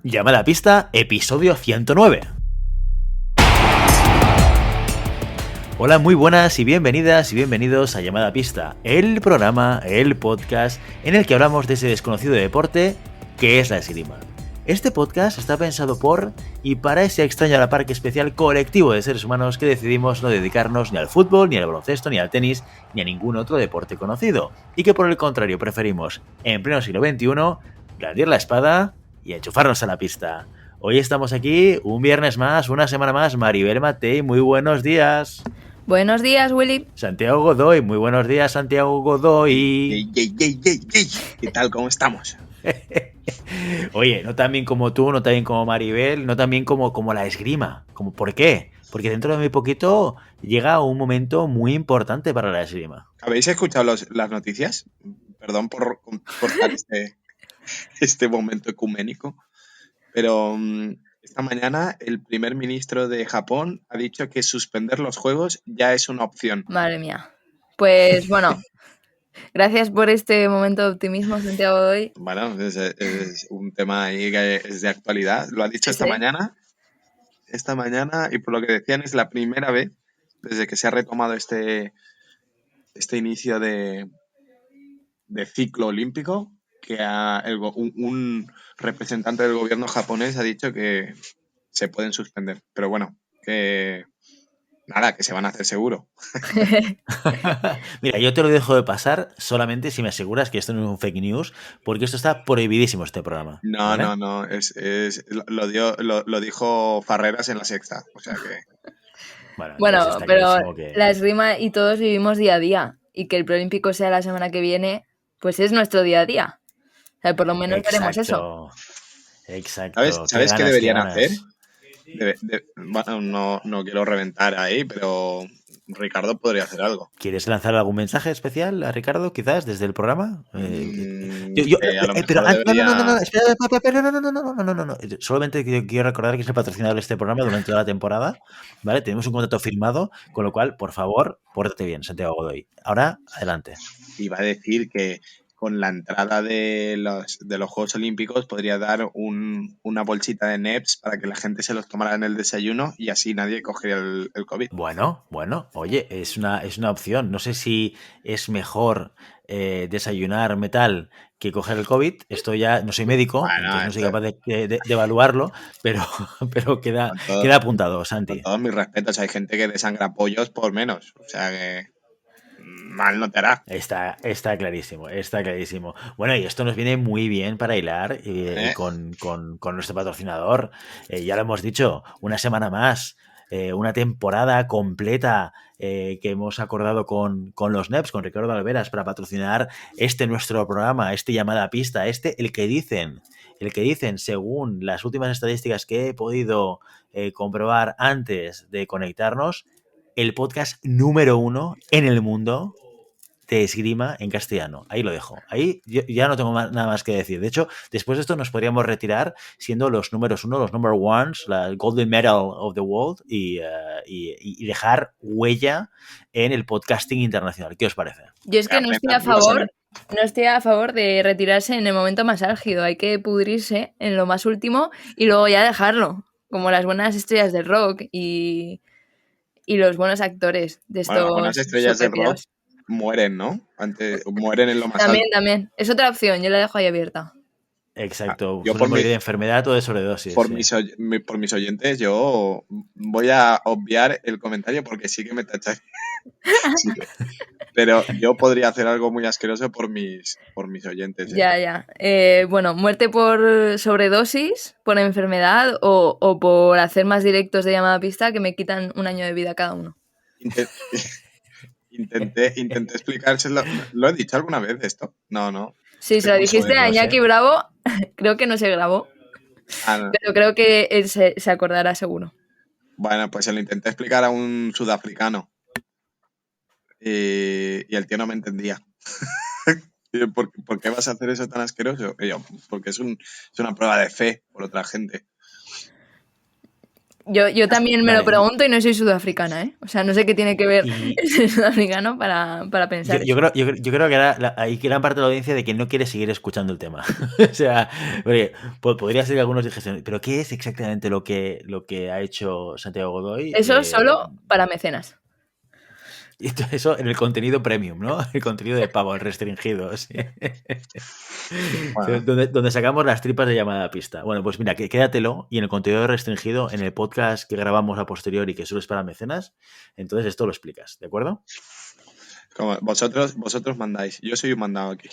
Llamada a pista, episodio 109. Hola, muy buenas y bienvenidas y bienvenidos a Llamada a pista, el programa, el podcast en el que hablamos de ese desconocido deporte que es la esgrima. Este podcast está pensado por y para ese extraño a la par que especial colectivo de seres humanos que decidimos no dedicarnos ni al fútbol, ni al baloncesto, ni al tenis, ni a ningún otro deporte conocido, y que por el contrario preferimos, en pleno siglo XXI, blandir la espada y enchufarnos a la pista. Hoy estamos aquí, un viernes más, una semana más. Maribel Matei, muy buenos días. Buenos días, Willy. Santiago Godoy, muy buenos días, Santiago Godoy. ¿Qué tal? ¿Cómo estamos? Oye, no tan bien como tú, no tan bien como Maribel, no tan bien como la esgrima. ¿Por qué? Porque dentro de muy poquito llega un momento muy importante para la esgrima. ¿Habéis escuchado las noticias? Perdón por cortar este momento ecuménico, pero esta mañana el primer ministro de Japón ha dicho que suspender los juegos ya es una opción. Madre mía. Pues bueno, gracias por este momento de optimismo, Santiago Godoy. Bueno, es un tema ahí que es de actualidad. Lo ha dicho esta mañana, y por lo que decían es la primera vez desde que se ha retomado este inicio de ciclo olímpico que un representante del gobierno japonés ha dicho que se pueden suspender. Pero bueno, que se van a hacer seguro. Mira, yo te lo dejo de pasar solamente si me aseguras que esto no es un fake news, porque esto está prohibidísimo, este programa. No, ¿vale? no, lo dijo Farreras en La Sexta, o sea que... Bueno, pero que... la esgrima y todos vivimos día a día, y que el preolímpico sea la semana que viene, pues es nuestro día a día. O sea, por lo menos veremos eso. Exacto. ¿Sabes qué deberían hacer? Ganas. Bueno, no quiero reventar ahí, pero Ricardo podría hacer algo. ¿Quieres lanzar algún mensaje especial a Ricardo, quizás, desde el programa? A lo mejor No, debería... espera, no. Solamente quiero recordar que es el patrocinador de este programa durante toda la temporada, ¿vale? Tenemos un contrato firmado, con lo cual, por favor, pórtate bien, Santiago Godoy. Ahora, adelante. Iba a decir que con la entrada de los Juegos Olímpicos podría dar una bolsita de NEPS para que la gente se los tomara en el desayuno y así nadie cogería el COVID. Bueno, oye, es una opción. No sé si es mejor desayunar metal que coger el COVID. Esto ya no soy médico, Bueno, entonces no soy capaz de evaluarlo, pero queda apuntado, Santi. Con todos mis respetos, hay gente que desangra pollos por menos, o sea que mal no te hará. Está clarísimo. Bueno, y esto nos viene muy bien para hilar con nuestro patrocinador. Ya lo hemos dicho, una semana más, una temporada completa que hemos acordado con los NEPs, con Ricardo Alveras, para patrocinar nuestro programa, Llamada a Pista, el que dicen, según las últimas estadísticas que he podido comprobar antes de conectarnos, el podcast número 1 en el mundo de esgrima en castellano. Ahí lo dejo. Ahí yo ya no tengo nada más que decir. De hecho, después de esto nos podríamos retirar siendo los números 1, los number ones, la Golden Medal of the World y dejar huella en el podcasting internacional. ¿Qué os parece? Yo es que no estoy a favor de retirarse en el momento más álgido. Hay que pudrirse en lo más último y luego ya dejarlo. Como las buenas estrellas del rock y los buenos actores de estos. Bueno, las buenas estrellas del rock mueren, ¿no? Mueren en lo más alto. También. Es otra opción, yo la dejo ahí abierta. Exacto. Yo por morir de enfermedad o de sobredosis. Por mis oyentes, yo voy a obviar el comentario porque sí que me tacháis. Sí, pero yo podría hacer algo muy asqueroso por mis oyentes. Ya. Bueno, muerte por sobredosis, por enfermedad o por hacer más directos de llamada a pista que me quitan un año de vida cada uno. Intenté explicárselo. ¿Lo he dicho alguna vez esto? No. Sí, se lo dijiste a Iñaki Bravo, creo que no se grabó, no. Pero creo que él se acordará seguro. Bueno, pues se lo intenté explicar a un sudafricano y el tío no me entendía. ¿Por qué vas a hacer eso tan asqueroso? Y yo, porque es una prueba de fe por otra gente. Yo también me lo Vale. pregunto y no soy sudafricana, ¿eh? O sea, no sé qué tiene que ver Y ser sudafricano para pensar yo eso. creo que hay gran parte de la audiencia de que no quiere seguir escuchando el tema. O sea, oye, podría ser que algunos dijesen, pero ¿qué es exactamente lo que ha hecho Santiago Godoy? Eso solo para mecenas. Y todo eso en el contenido premium, ¿no? El contenido de pago, el restringido. ¿Sí? Bueno, Donde sacamos las tripas de llamada a pista. Bueno, pues mira, quédatelo y en el contenido restringido, en el podcast que grabamos a posteriori, que solo es para mecenas, entonces esto lo explicas, ¿de acuerdo? como vosotros mandáis. Yo soy un mandado aquí.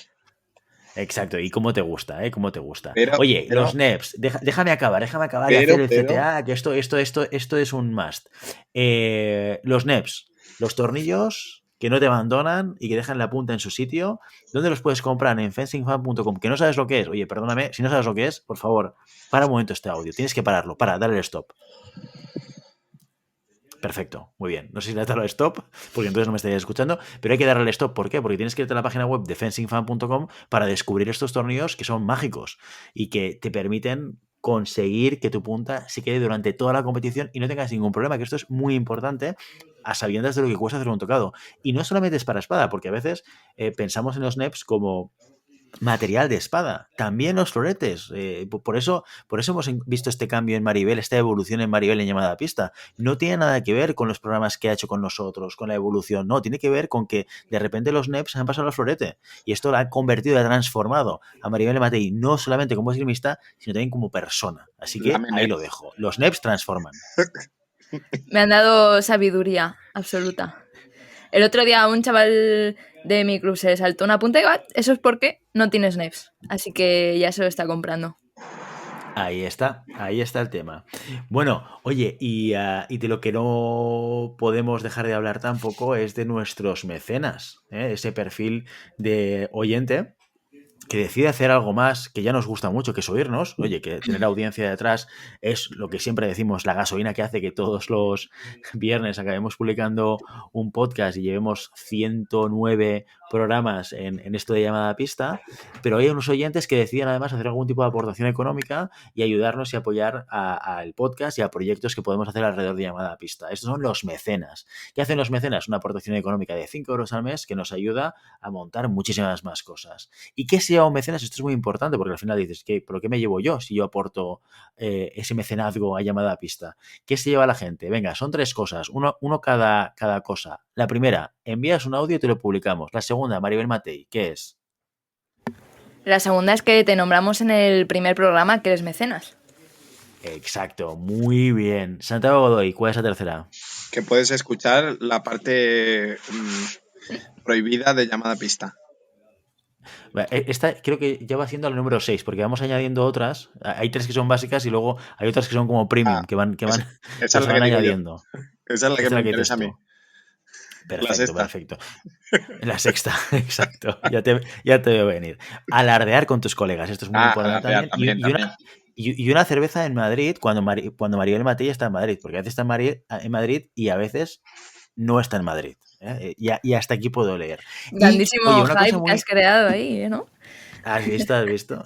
Exacto, y cómo te gusta, ¿eh? Cómo te gusta. Pero, Oye, pero, los NEPs, déjame acabar y hacer el pero, CTA, que esto es un must. Los NEPs, los tornillos que no te abandonan y que dejan la punta en su sitio, ¿dónde los puedes comprar? En fencingfan.com, que no sabes lo que es. Oye, perdóname, si no sabes lo que es, por favor, para un momento este audio. Tienes que pararlo, dale el stop. Perfecto, muy bien. No sé si le has dado al stop, porque entonces no me estarías escuchando, pero hay que darle al stop. ¿Por qué? Porque tienes que irte a la página web de fencingfan.com para descubrir estos tornillos que son mágicos y que te permiten conseguir que tu punta se quede durante toda la competición y no tengas ningún problema, que esto es muy importante a sabiendas de lo que cuesta hacer un tocado. Y no solamente es para espada, porque a veces pensamos en los NEPs como material de espada, también los floretes. Por eso hemos visto este cambio en Maribel, esta evolución en Maribel en llamada a pista. No tiene nada que ver con los programas que ha hecho con nosotros, con la evolución, no, tiene que ver con que de repente los NEPs han pasado al florete y esto la ha convertido, la ha transformado a Maribel Matei, no solamente como esgrimista, sino también como persona. Así que ahí lo dejo. Los NEPs transforman. Me han dado sabiduría absoluta. El otro día un chaval de mi club se saltó una punta y eso es porque no tienes NEPs. Así que ya se lo está comprando. Ahí está el tema. Bueno, oye, y de lo que no podemos dejar de hablar tampoco es de nuestros mecenas, ¿eh? Ese perfil de oyente que decide hacer algo más que ya nos gusta mucho, que es oírnos. Oye, que tener audiencia detrás es lo que siempre decimos, la gasolina que hace que todos los viernes acabemos publicando un podcast y llevemos 109 programas en esto de llamada a pista, pero hay unos oyentes que deciden además hacer algún tipo de aportación económica y ayudarnos y apoyar al podcast y a proyectos que podemos hacer alrededor de llamada a pista. Estos son los mecenas. ¿Qué hacen los mecenas? Una aportación económica de 5 euros al mes que nos ayuda a montar muchísimas más cosas. ¿Y qué se lleva un mecenas? Esto es muy importante porque al final dices, ¿pero qué me llevo yo si yo aporto ese mecenazgo a llamada a pista? ¿Qué se lleva la gente? Venga, son 3 cosas, uno cada cosa. La primera, envías un audio y te lo publicamos. La segunda, Maribel Matei, ¿qué es? La segunda es que te nombramos en el primer programa que eres mecenas. Exacto, muy bien. Santiago Godoy, ¿cuál es la tercera? que puedes escuchar la parte prohibida de llamada a pista. Esta creo que ya va haciendo el número 6, porque vamos añadiendo otras. Hay 3 que son básicas y luego hay otras que son como premium, que esa se es la van que digo yo. añadiendo. Esa es la que Esta me es la que dices interesa a mí. tú. La sexta. Perfecto. La sexta, exacto. Ya te veo venir. Alardear con tus colegas, esto es muy importante también. También. Y una cerveza en Madrid cuando Maribel Matei está en Madrid, porque a veces está en Madrid y a veces no está en Madrid. Y hasta aquí puedo leer. Grandísimo Y, oye, una hype cosa que has creado ahí, ¿no? ¿Has visto?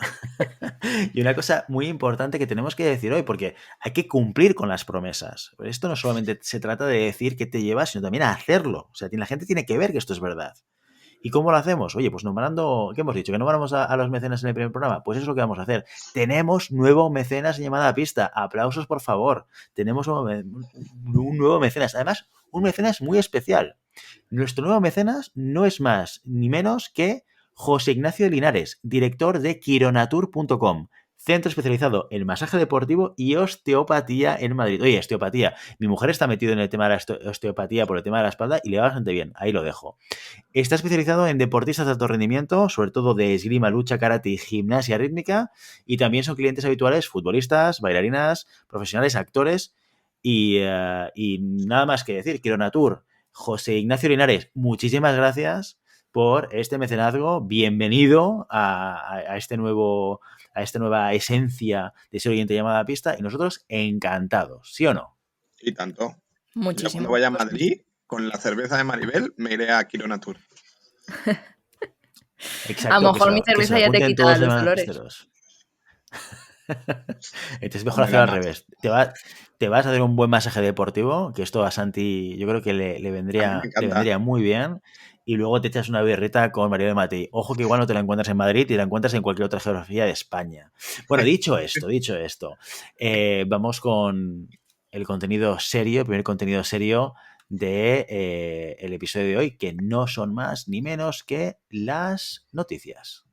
Y una cosa muy importante que tenemos que decir hoy, porque hay que cumplir con las promesas. Esto no solamente se trata de decir qué te llevas, sino también a hacerlo. O sea, la gente tiene que ver que esto es verdad. ¿Y cómo lo hacemos? Oye, pues nombrando, ¿qué hemos dicho? ¿Que nombramos a los mecenas en el primer programa? Pues eso es lo que vamos a hacer. Tenemos nuevo mecenas en llamada a pista. Aplausos, por favor. Tenemos un nuevo mecenas. Además, un mecenas muy especial. Nuestro nuevo mecenas no es más ni menos que José Ignacio Linares, director de quironatur.com, centro especializado en masaje deportivo y osteopatía en Madrid. Oye, osteopatía. Mi mujer está metida en el tema de la osteopatía por el tema de la espalda y le va bastante bien. Ahí lo dejo. Está especializado en deportistas de alto rendimiento, sobre todo de esgrima, lucha, karate y gimnasia rítmica. Y también son clientes habituales futbolistas, bailarinas, profesionales, actores y nada más que decir. Quironatur, José Ignacio Linares, muchísimas gracias por este mecenazgo. Bienvenido a esta nueva esencia de ser oyente llamada a pista y nosotros encantados, ¿sí o no? Y tanto. Muchísimo. Yo cuando vaya a Madrid, con la cerveza de Maribel, me iré a Quironatur. Exacto. A lo mejor mi cerveza ya te quita los dolores. Entonces mejor No me da hacerlo al más. revés. Te vas a hacer un buen masaje deportivo, que esto a Santi yo creo que le A mí me le encanta. vendría muy bien. Y luego te echas una birrita con María de Matei. Ojo que igual no te la encuentras en Madrid y te la encuentras en cualquier otra geografía de España. Bueno, dicho esto, vamos con el contenido serio, el primer contenido serio de el episodio de hoy, que no son más ni menos que las noticias.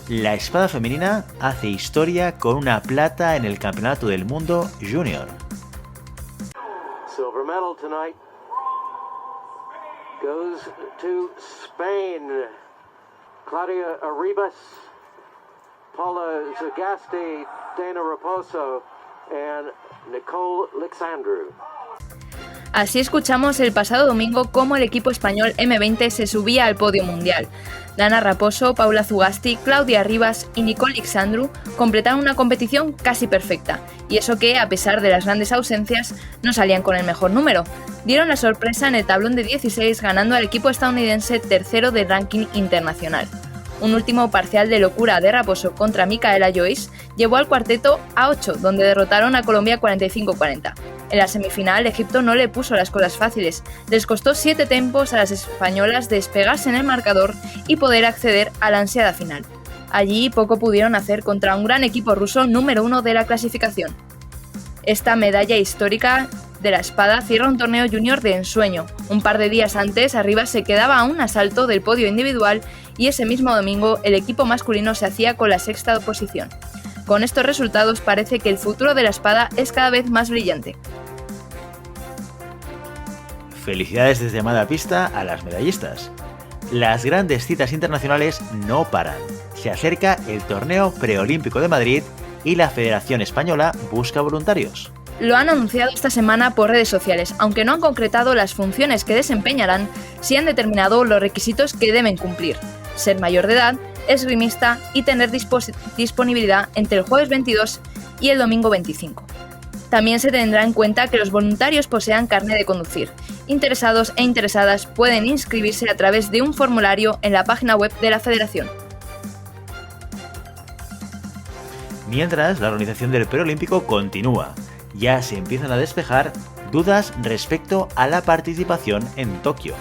La espada femenina hace historia con una plata en el Campeonato del Mundo Junior. Silver medal tonight goes to Spain. Claudia Arribas, Paula Zagasti, Dana Raposo, and Nicole Alexandru. Así escuchamos el pasado domingo cómo el equipo español M20 se subía al podio mundial. Dana Raposo, Paula Zugasti, Claudia Rivas y Nicole Alexandru completaron una competición casi perfecta, y eso que, a pesar de las grandes ausencias, no salían con el mejor número. Dieron la sorpresa en el tablón de 16 ganando al equipo estadounidense tercero del ranking internacional. Un último parcial de locura de Raposo contra Micaela Joyce llevó al cuarteto a 8, donde derrotaron a Colombia 45-40. En la semifinal, Egipto no le puso las cosas fáciles. Les costó 7 tiempos a las españolas despegarse en el marcador y poder acceder a la ansiada final. Allí poco pudieron hacer contra un gran equipo ruso número 1 de la clasificación. Esta medalla histórica de la espada cierra un torneo junior de ensueño. Un par de días antes, Arribas se quedaba a un asalto del podio individual y ese mismo domingo el equipo masculino se hacía con la sexta posición. Con estos resultados parece que el futuro de la espada es cada vez más brillante. Felicidades desde Mala Pista a las medallistas. Las grandes citas internacionales no paran. Se acerca el torneo preolímpico de Madrid y la Federación Española busca voluntarios. Lo han anunciado esta semana por redes sociales, aunque no han concretado las funciones que desempeñarán, sí han determinado los requisitos que deben cumplir: ser mayor de edad, esgrimista y tener disponibilidad entre el jueves 22 y el domingo 25. También se tendrá en cuenta que los voluntarios posean carnet de conducir. Interesados e interesadas pueden inscribirse a través de un formulario en la página web de la Federación. Mientras, la organización del preolímpico continúa. Ya se empiezan a despejar dudas respecto a la participación en Tokio.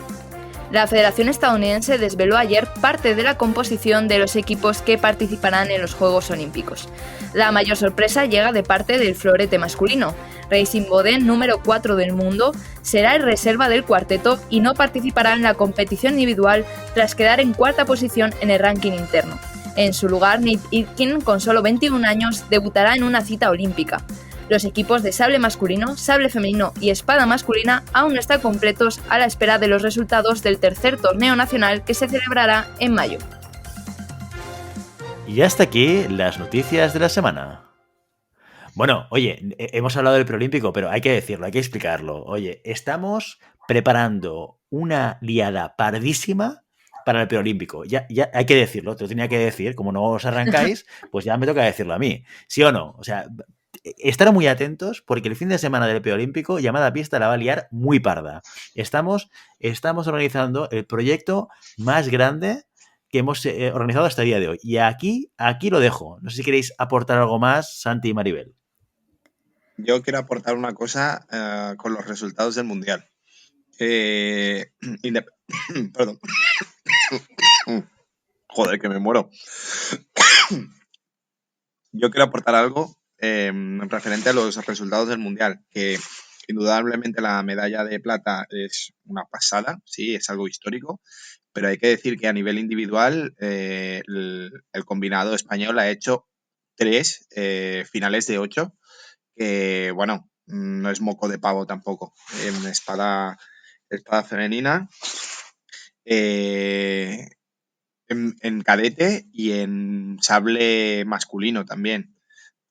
La Federación Estadounidense desveló ayer parte de la composición de los equipos que participarán en los Juegos Olímpicos. La mayor sorpresa llega de parte del florete masculino. Racing Boden, número 4 del mundo, será el reserva del cuarteto y no participará en la competición individual tras quedar en cuarta posición en el ranking interno. En su lugar, Nate Itkin, con solo 21 años, debutará en una cita olímpica. Los equipos de sable masculino, sable femenino y espada masculina aún no están completos a la espera de los resultados del tercer torneo nacional que se celebrará en mayo. Y hasta aquí las noticias de la semana. Bueno, oye, hemos hablado del preolímpico, pero hay que decirlo, hay que explicarlo. Oye, estamos preparando una liada pardísima para el preolímpico. Ya hay que decirlo, te lo tenía que decir. Como no os arrancáis, pues ya me toca decirlo a mí. ¿Sí o no? O sea, estar muy atentos porque el fin de semana del preolímpico Llamada Pista la va a liar muy parda. Estamos organizando el proyecto más grande que hemos organizado hasta el día de hoy. Y aquí lo dejo. No sé si queréis aportar algo más, Santi y Maribel. Yo quiero aportar una cosa con los resultados del Mundial. Perdón. Joder, que me muero. Yo quiero aportar algo referente a los resultados del Mundial, que indudablemente la medalla de plata es una pasada, sí, es algo histórico, pero hay que decir que a nivel individual el combinado español ha hecho 3 finales de 8, que bueno, no es moco de pavo tampoco. En espada femenina, en cadete y en sable masculino también.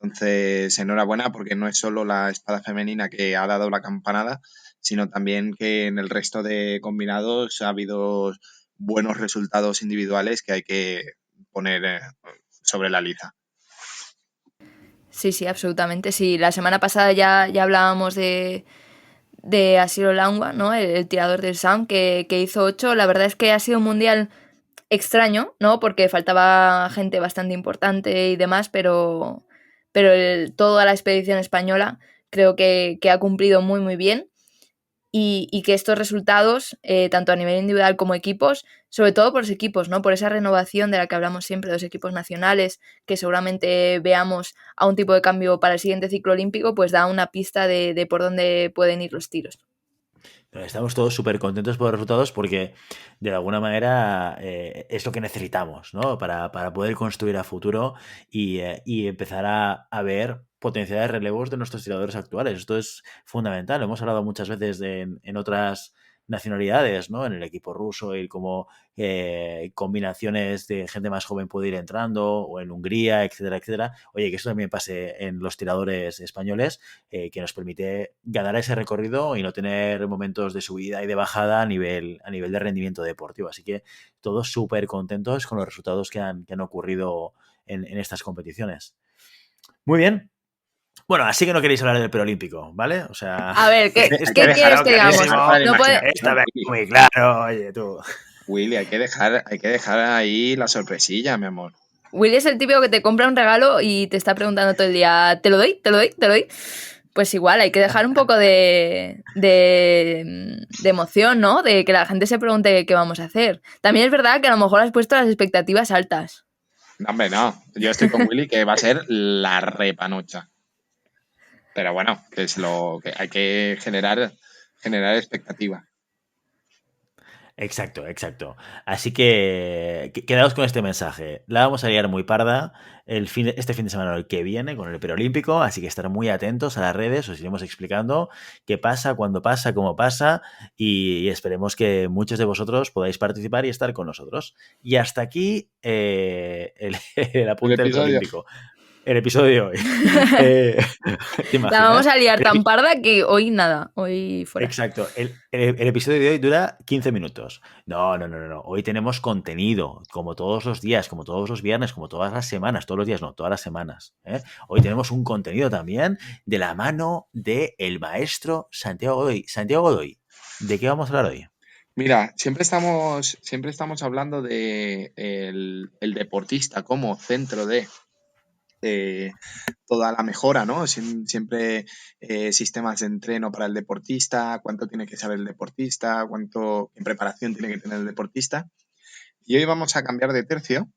Entonces, enhorabuena, porque no es solo la espada femenina que ha dado la campanada, sino también que en el resto de combinados ha habido buenos resultados individuales que hay que poner sobre la liza. Sí, absolutamente. Sí, la semana pasada ya hablábamos de Asilo Langua, ¿no? El tirador del SAM, que hizo 8. La verdad es que ha sido un mundial extraño, ¿no? Porque faltaba gente bastante importante y demás, pero toda la expedición española creo que ha cumplido muy, muy bien. Y que estos resultados, tanto a nivel individual como equipos, sobre todo por los equipos, ¿no? Por esa renovación de la que hablamos siempre de los equipos nacionales, que seguramente veamos a un tipo de cambio para el siguiente ciclo olímpico, pues da una pista de por dónde pueden ir los tiros. Estamos todos súper contentos por los resultados porque de alguna manera es lo que necesitamos, ¿no? Para poder construir a futuro y empezar a ver potenciales relevos de nuestros tiradores actuales. Esto es fundamental. Hemos hablado muchas veces en otras nacionalidades, ¿no? En el equipo ruso y cómo combinaciones de gente más joven puede ir entrando, o en Hungría, etcétera, etcétera. Oye, que esto también pase en los tiradores españoles, que nos permite ganar ese recorrido y no tener momentos de subida y de bajada a nivel de rendimiento deportivo. Así que todos súper contentos con los resultados que han ocurrido en estas competiciones. Muy bien. Bueno, así que no queréis hablar del preolímpico, ¿vale? O sea, a ver, ¿qué quieres que digamos? No puede... Esto me muy claro, oye, tú. Willy, hay que dejar ahí la sorpresilla, mi amor. Willy es el típico que te compra un regalo y te está preguntando todo el día, ¿te lo doy? ¿Te lo doy? ¿Te lo doy? Pues igual, hay que dejar un poco de emoción, ¿no? De que la gente se pregunte qué vamos a hacer. También es verdad que a lo mejor has puesto las expectativas altas. No, hombre, no. Yo estoy con Willy que va a ser la repanocha. Pero bueno, que es lo que hay que generar expectativa. Exacto, exacto. Así que quedaos con este mensaje. La vamos a liar muy parda este fin de semana el que viene con el preolímpico, así que estar muy atentos a las redes, os iremos explicando qué pasa, cuándo pasa, cómo pasa y esperemos que muchos de vosotros podáis participar y estar con nosotros. Y hasta aquí el apunte del preolímpico. El episodio de hoy. ¿Te imaginas? La vamos a liar tan parda que hoy nada, hoy fuera. Exacto. El episodio de hoy dura 15 minutos. No. Hoy tenemos contenido, como todos los días, como todos los viernes, como todas las semanas. Todos los días no, todas las semanas. Hoy tenemos un contenido también de la mano del maestro Santiago Godoy. Santiago Godoy, ¿de qué vamos a hablar hoy? Mira, siempre estamos hablando de el deportista como centro de toda la mejora, ¿no? Siempre sistemas de entreno para el deportista, cuánto tiene que saber el deportista, qué preparación tiene que tener el deportista. Y hoy vamos a cambiar de tercio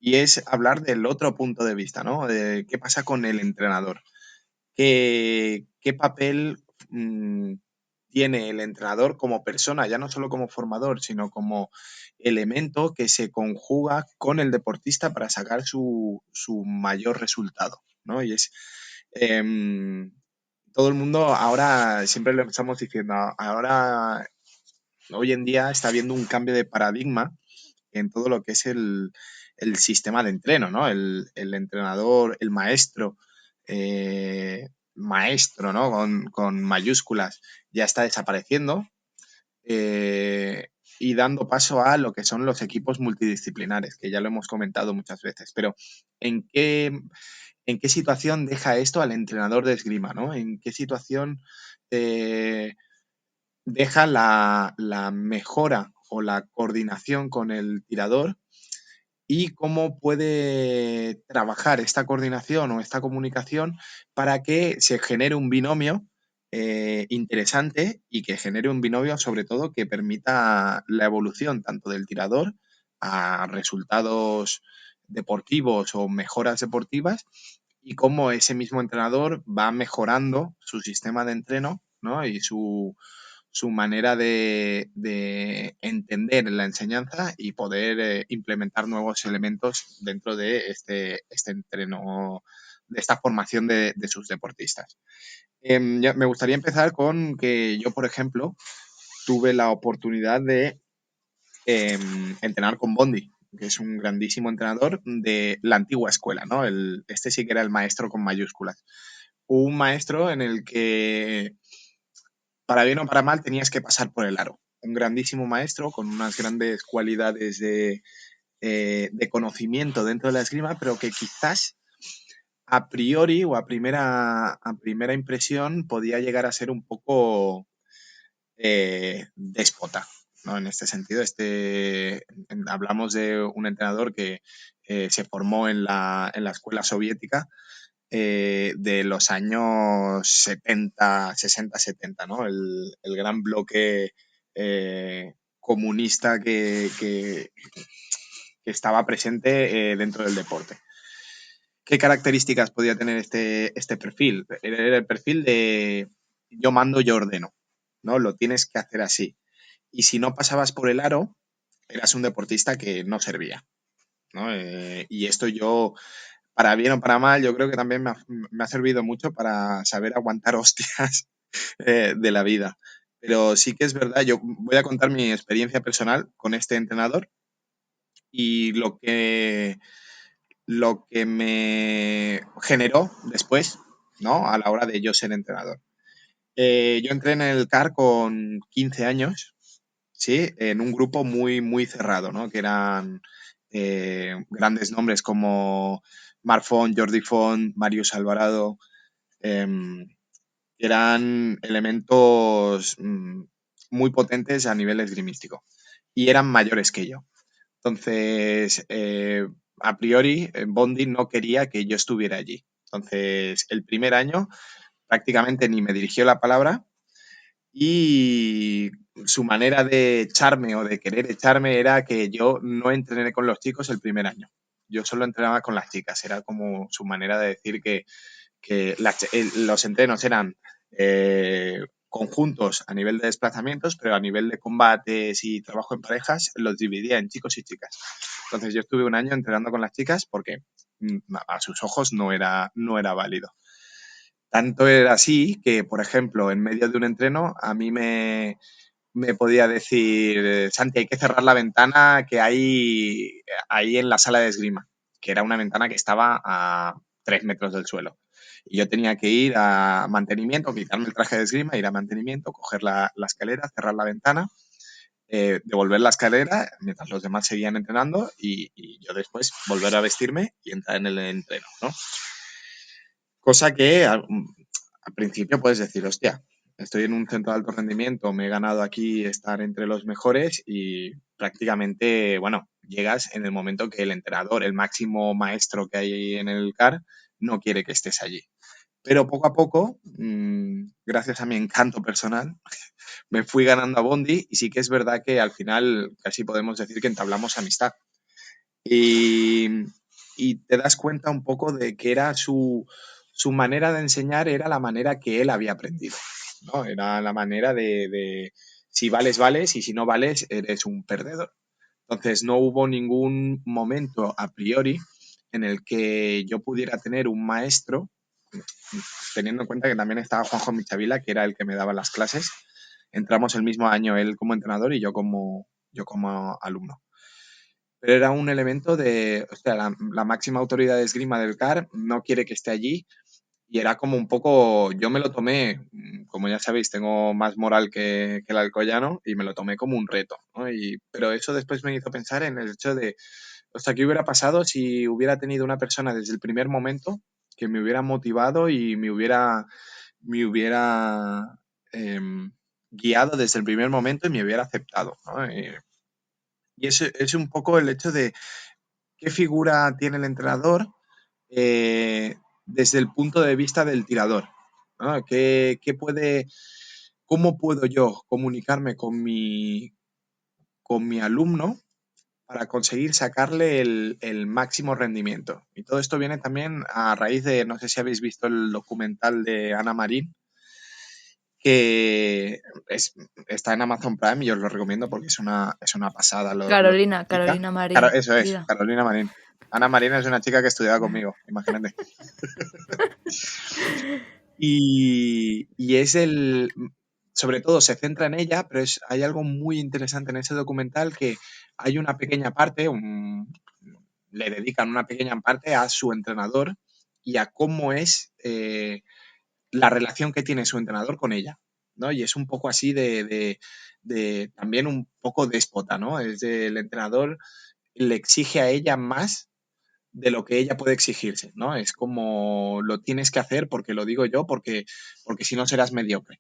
y es hablar del otro punto de vista, ¿no? De qué pasa con el entrenador. ¿Qué papel tiene el entrenador como persona, ya no solo como formador, sino como elemento que se conjuga con el deportista para sacar su mayor resultado, ¿no? Y es todo el mundo ahora, siempre lo estamos diciendo, ahora hoy en día está habiendo un cambio de paradigma en todo lo que es el sistema de entreno, ¿no? El entrenador, el maestro, ¿no? Con mayúsculas, ya está desapareciendo y dando paso a lo que son los equipos multidisciplinares, que ya lo hemos comentado muchas veces. Pero ¿en qué situación deja esto al entrenador de esgrima, ¿no? ¿En qué situación deja la mejora o la coordinación con el tirador y cómo puede trabajar esta coordinación o esta comunicación para que se genere un binomio interesante y que genere un binomio sobre todo que permita la evolución tanto del tirador a resultados deportivos o mejoras deportivas y cómo ese mismo entrenador va mejorando su sistema de entreno, ¿no? Y su manera de entender la enseñanza y poder implementar nuevos elementos dentro de este entreno, de esta formación de sus deportistas. Me gustaría empezar con que yo, por ejemplo, tuve la oportunidad de entrenar con Bondi, que es un grandísimo entrenador de la antigua escuela, ¿no? Este sí que era el maestro con mayúsculas. Un maestro en el que para bien o para mal tenías que pasar por el aro. Un grandísimo maestro con unas grandes cualidades de conocimiento dentro de la esgrima, pero que quizás a priori o a primera impresión podía llegar a ser un poco déspota, ¿no? En este sentido, hablamos de un entrenador que se formó en la escuela soviética de los años 70, 60, 70, ¿no? El gran bloque comunista que estaba presente dentro del deporte. ¿Qué características podía tener este perfil? Era el perfil de yo mando, yo ordeno, ¿no? Lo tienes que hacer así. Y si no pasabas por el aro, eras un deportista que no servía, ¿no? Y esto yo, para bien o para mal, yo creo que también me ha servido mucho para saber aguantar hostias de la vida. Pero sí que es verdad, yo voy a contar mi experiencia personal con este entrenador y lo que me generó después, ¿no? A la hora de yo ser entrenador. Yo entré en el CAR con 15 años, ¿sí? En un grupo muy, muy cerrado, ¿no? Que eran grandes nombres como Marc Font, Jordi Font, Marius Alvarado. Eran elementos muy potentes a nivel esgrimístico y eran mayores que yo. Entonces, a priori, Bondi no quería que yo estuviera allí. Entonces, el primer año prácticamente ni me dirigió la palabra y su manera de echarme o de querer echarme era que yo no entrené con los chicos el primer año. Yo solo entrenaba con las chicas. Era como su manera de decir que los entrenos eran conjuntos a nivel de desplazamientos, pero a nivel de combates y trabajo en parejas los dividía en chicos y chicas. Entonces yo estuve un año entrenando con las chicas porque a sus ojos no era válido. Tanto era así que, por ejemplo, en medio de un entreno a mí me podía decir, Santi, hay que cerrar la ventana que hay ahí en la sala de esgrima, que era una ventana que estaba a 3 metros del suelo. Y yo tenía que ir a mantenimiento, quitarme el traje de esgrima, ir a mantenimiento, coger la escalera, cerrar la ventana, devolver la escalera mientras los demás seguían entrenando y yo después volver a vestirme y entrar en el entreno, ¿no? Cosa que al principio puedes decir, hostia, estoy en un centro de alto rendimiento, me he ganado aquí estar entre los mejores y prácticamente, bueno, llegas en el momento que el entrenador, el máximo maestro que hay en el CAR, no quiere que estés allí. Pero poco a poco, gracias a mi encanto personal, me fui ganando a Bondi y sí que es verdad que al final casi podemos decir que entablamos amistad. Y te das cuenta un poco de que era su manera de enseñar, era la manera que él había aprendido, ¿no? Era la manera de si vales, vales y si no vales, eres un perdedor. Entonces no hubo ningún momento a priori en el que yo pudiera tener un maestro, teniendo en cuenta que también estaba Juanjo Michavila, que era el que me daba las clases. Entramos el mismo año, él como entrenador y yo como alumno. Pero era un elemento de, hostia, la máxima autoridad de esgrima del CAR no quiere que esté allí y era como un poco, yo me lo tomé, como ya sabéis, tengo más moral que el alcoyano y me lo tomé como un reto, ¿no? Pero eso después me hizo pensar en el hecho de, o sea, ¿qué hubiera pasado si hubiera tenido una persona desde el primer momento que me hubiera motivado y me hubiera guiado desde el primer momento y me hubiera aceptado, ¿no? Y es un poco el hecho de qué figura tiene el entrenador desde el punto de vista del tirador, ¿no? ¿Cómo puedo yo comunicarme con mi alumno para conseguir sacarle el máximo rendimiento? Y todo esto viene también a raíz de, no sé si habéis visto el documental de Ana Marín, que está en Amazon Prime y os lo recomiendo porque es una pasada. Carolina Marín. Eso es, Mira. Carolina Marín. Ana Marín es una chica que estudiaba conmigo, imagínate. Y es sobre todo se centra en ella, pero hay algo muy interesante en ese documental que hay una pequeña parte, le dedican una pequeña parte a su entrenador y a cómo es la relación que tiene su entrenador con ella, ¿no? Y es un poco así de también un poco déspota, ¿no? El entrenador le exige a ella más de lo que ella puede exigirse, ¿no? Es como lo tienes que hacer porque lo digo yo, porque si no serás mediocre.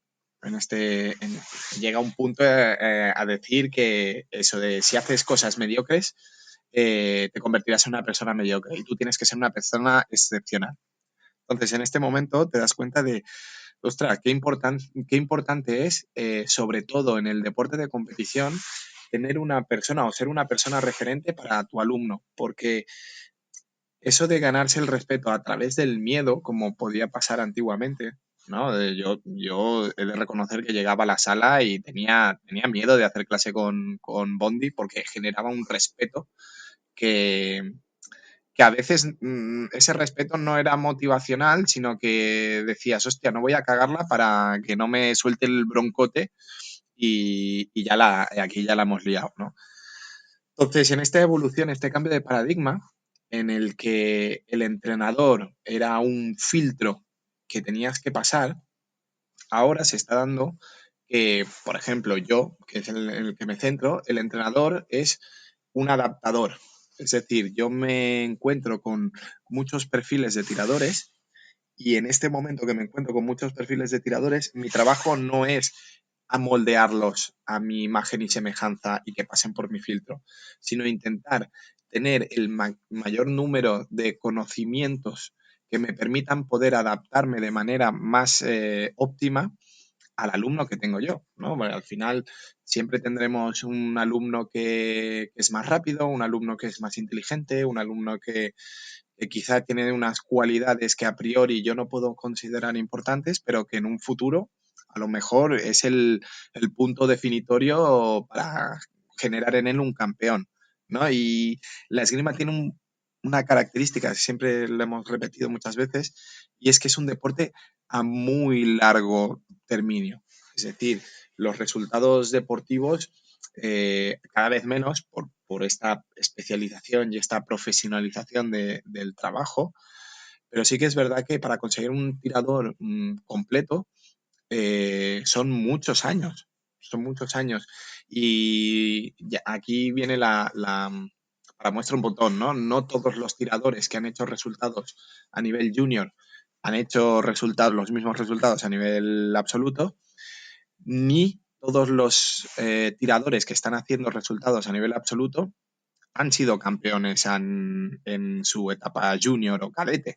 llega un punto a decir que eso de si haces cosas mediocres, te convertirás en una persona mediocre y tú tienes que ser una persona excepcional. Entonces, en este momento te das cuenta de, ostras, qué importante es, sobre todo en el deporte de competición, tener una persona o ser una persona referente para tu alumno, porque eso de ganarse el respeto a través del miedo, como podía pasar antiguamente, ¿no? Yo he de reconocer que llegaba a la sala y tenía miedo de hacer clase con Bondi porque generaba un respeto que, que a veces ese respeto no era motivacional, sino que decías, hostia, no voy a cagarla para que no me suelte el broncote y aquí ya la hemos liado, ¿no? Entonces, en esta evolución, este cambio de paradigma, en el que el entrenador era un filtro que tenías que pasar, ahora se está dando que, por ejemplo, yo, que es en el que me centro, el entrenador es un adaptador. Es decir, yo me encuentro con muchos perfiles de tiradores y en este momento que me encuentro con muchos perfiles de tiradores, mi trabajo no es amoldearlos a mi imagen y semejanza y que pasen por mi filtro, sino intentar tener el mayor número de conocimientos que me permitan poder adaptarme de manera más óptima al alumno que tengo yo, ¿no? Bueno, al final siempre tendremos un alumno que es más rápido, un alumno que es más inteligente, un alumno que quizá tiene unas cualidades que a priori yo no puedo considerar importantes, pero que en un futuro a lo mejor es el punto definitorio para generar en él un campeón, ¿no? Y la esgrima tiene una característica, siempre lo hemos repetido muchas veces, y es que es un deporte a muy largo término. Es decir, los resultados deportivos cada vez menos por esta especialización y esta profesionalización del trabajo, pero sí que es verdad que para conseguir un tirador completo son muchos años, y aquí viene para muestra un botón, ¿no? No todos los tiradores que han hecho resultados a nivel junior han hecho los mismos resultados a nivel absoluto, ni todos los tiradores que están haciendo resultados a nivel absoluto han sido campeones en su etapa junior o cadete.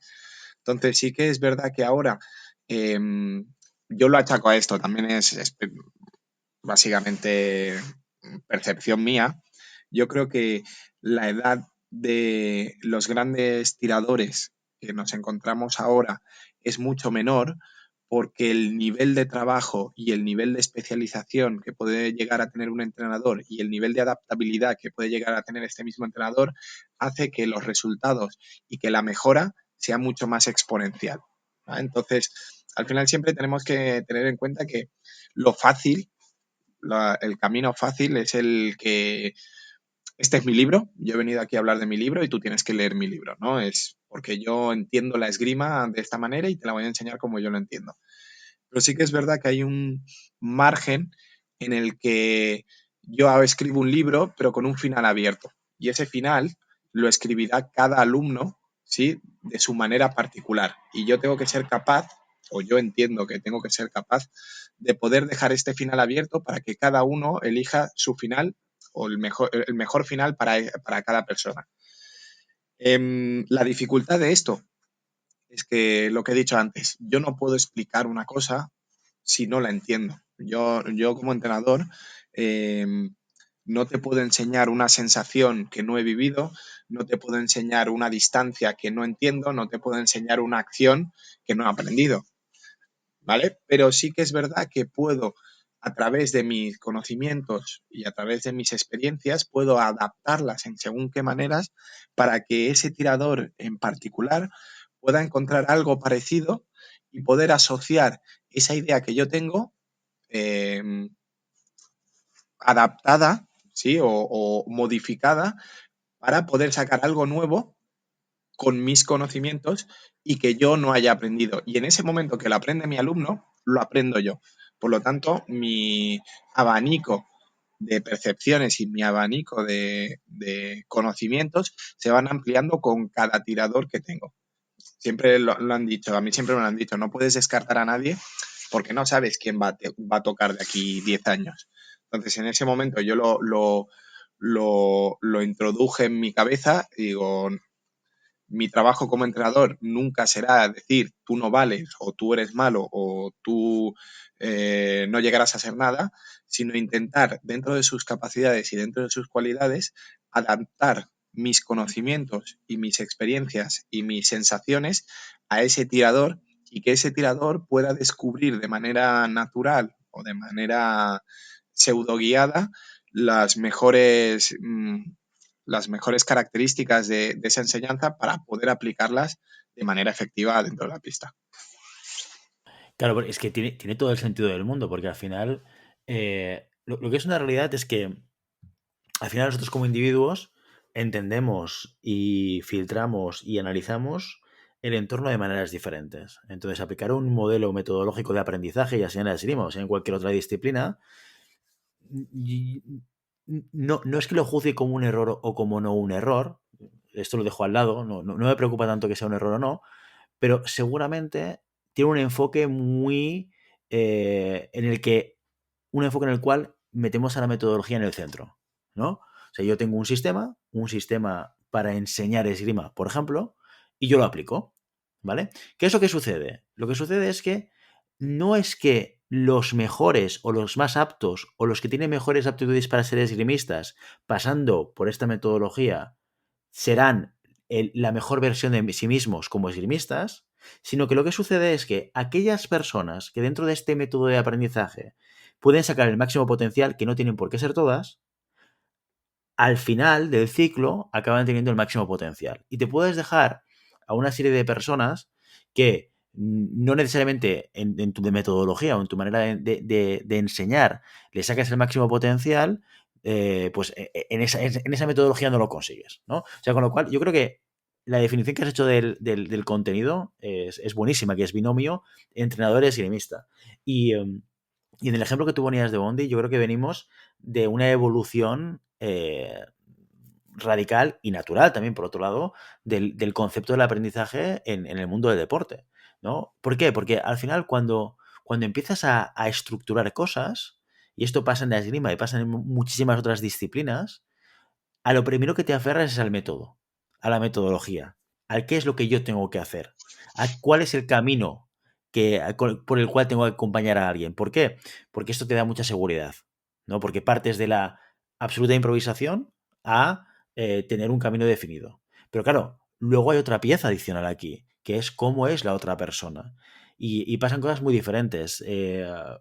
Entonces sí que es verdad que ahora yo lo achaco a esto, también es básicamente percepción mía. Yo creo que la edad de los grandes tiradores que nos encontramos ahora es mucho menor porque el nivel de trabajo y el nivel de especialización que puede llegar a tener un entrenador y el nivel de adaptabilidad que puede llegar a tener este mismo entrenador hace que los resultados y que la mejora sea mucho más exponencial, ¿vale? Entonces, al final siempre tenemos que tener en cuenta que lo fácil, el camino fácil es el que este es mi libro, yo he venido aquí a hablar de mi libro y tú tienes que leer mi libro, ¿no? Es porque yo entiendo la esgrima de esta manera y te la voy a enseñar como yo lo entiendo. Pero sí que es verdad que hay un margen en el que yo escribo un libro, pero con un final abierto. Y ese final lo escribirá cada alumno, ¿sí? De su manera particular. Y yo tengo que ser capaz, o yo entiendo que tengo que ser capaz, de poder dejar este final abierto para que cada uno elija su final o el mejor final para cada persona. La dificultad de esto es que lo que he dicho antes, yo no puedo explicar una cosa si no la entiendo. Yo como entrenador no te puedo enseñar una sensación que no he vivido, no te puedo enseñar una distancia que no entiendo, no te puedo enseñar una acción que no he aprendido, ¿vale? Pero sí que es verdad que puedo, a través de mis conocimientos y a través de mis experiencias, puedo adaptarlas en según qué maneras para que ese tirador en particular pueda encontrar algo parecido y poder asociar esa idea que yo tengo eh, adaptada, ¿sí? O modificada para poder sacar algo nuevo con mis conocimientos y que yo no haya aprendido. Y en ese momento que lo aprende mi alumno, lo aprendo yo. Por lo tanto, mi abanico de percepciones y mi abanico de conocimientos se van ampliando con cada tirador que tengo. Siempre lo han dicho, a mí siempre me lo han dicho, no puedes descartar a nadie porque no sabes quién va a tocar de aquí 10 años. Entonces, en ese momento yo lo introduje en mi cabeza y digo, mi trabajo como entrenador nunca será decir tú no vales o tú eres malo o tú no llegarás a ser nada, sino intentar dentro de sus capacidades y dentro de sus cualidades adaptar mis conocimientos y mis experiencias y mis sensaciones a ese tirador y que ese tirador pueda descubrir de manera natural o de manera pseudo guiada las mejores características de esa enseñanza para poder aplicarlas de manera efectiva dentro de la pista. Claro, es que tiene todo el sentido del mundo, porque al final lo que es una realidad es que al final nosotros como individuos entendemos y filtramos y analizamos el entorno de maneras diferentes. Entonces, aplicar un modelo metodológico de aprendizaje, ya sea en la esgrima o sea en cualquier otra disciplina, no es que lo juzgue como un error o como no un error, esto lo dejo al lado, no me preocupa tanto que sea un error o no, pero seguramente tiene un enfoque muy un enfoque en el cual metemos a la metodología en el centro, ¿no? O sea, yo tengo un sistema para enseñar esgrima, por ejemplo, y yo lo aplico, ¿vale? ¿Qué es lo que sucede? Lo que sucede es que no es que los mejores o los más aptos o los que tienen mejores aptitudes para ser esgrimistas pasando por esta metodología serán la mejor versión de sí mismos como esgrimistas, sino que lo que sucede es que aquellas personas que dentro de este método de aprendizaje pueden sacar el máximo potencial, que no tienen por qué ser todas, al final del ciclo acaban teniendo el máximo potencial. Y te puedes dejar a una serie de personas que no necesariamente en tu metodología o en tu manera de enseñar le sacas el máximo potencial, pues en esa metodología no lo consigues, ¿no? O sea, con lo cual yo creo que la definición que has hecho del contenido es buenísima, que es binomio entrenador-esgrimista. Y en el ejemplo que tú ponías de Bondi, yo creo que venimos de una evolución radical y natural también, por otro lado, del concepto del aprendizaje en el mundo del deporte, ¿no? ¿Por qué? Porque al final cuando empiezas a estructurar cosas, y esto pasa en la esgrima y pasa en muchísimas otras disciplinas, a lo primero que te aferras es al método, a la metodología, al qué es lo que yo tengo que hacer, a cuál es el camino por el cual tengo que acompañar a alguien. ¿Por qué? Porque esto te da mucha seguridad, ¿no? Porque partes de la absoluta improvisación a tener un camino definido. Pero claro, luego hay otra pieza adicional aquí, que es cómo es la otra persona. Y pasan cosas muy diferentes. Esta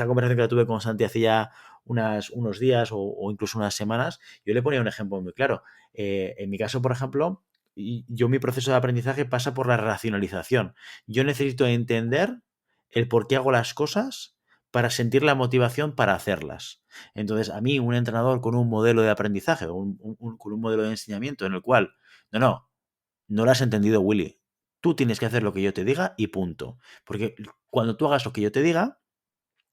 conversación que la tuve con Santi hace ya unos días o incluso unas semanas, yo le ponía un ejemplo muy claro. En mi caso, por ejemplo, mi proceso de aprendizaje pasa por la racionalización. Yo necesito entender el por qué hago las cosas para sentir la motivación para hacerlas. Entonces, a mí, un entrenador con un modelo de aprendizaje, con un modelo de enseñamiento en el cual, no lo has entendido, Willy. Tú tienes que hacer lo que yo te diga y punto. Porque cuando tú hagas lo que yo te diga,